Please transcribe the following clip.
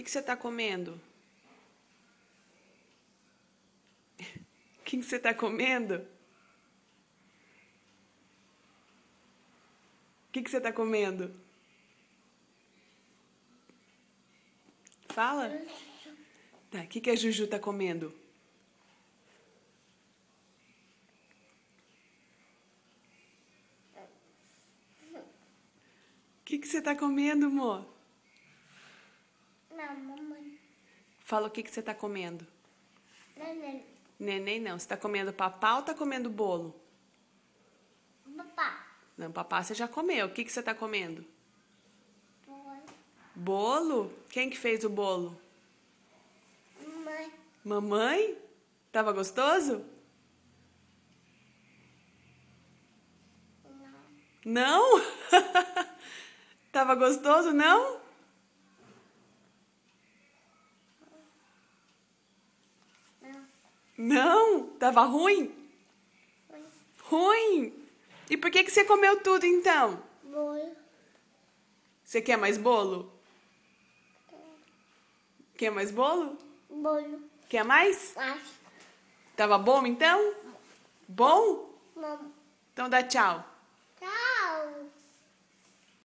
que você está comendo? O que você está comendo? O que você está comendo? Fala. Tá, o que a Juju está comendo? O que você está comendo, amor? Não, mamãe. Fala o que você está comendo. Neném. Neném não. Você está comendo papá ou está comendo bolo? Papá. Não, papá você já comeu. O que você está comendo? Bolo. Bolo? Quem que fez o bolo? Mamãe. Mamãe? Tava gostoso? Não. Não? Tava gostoso, não? Não. Não? Tava ruim? Foi. Ruim? E por que você comeu tudo, então? Bolo. Você quer mais bolo? Quer mais bolo? Bolo. Quer mais? Mas. Tava bom, então? Bom? Mamãe. Então dá tchau.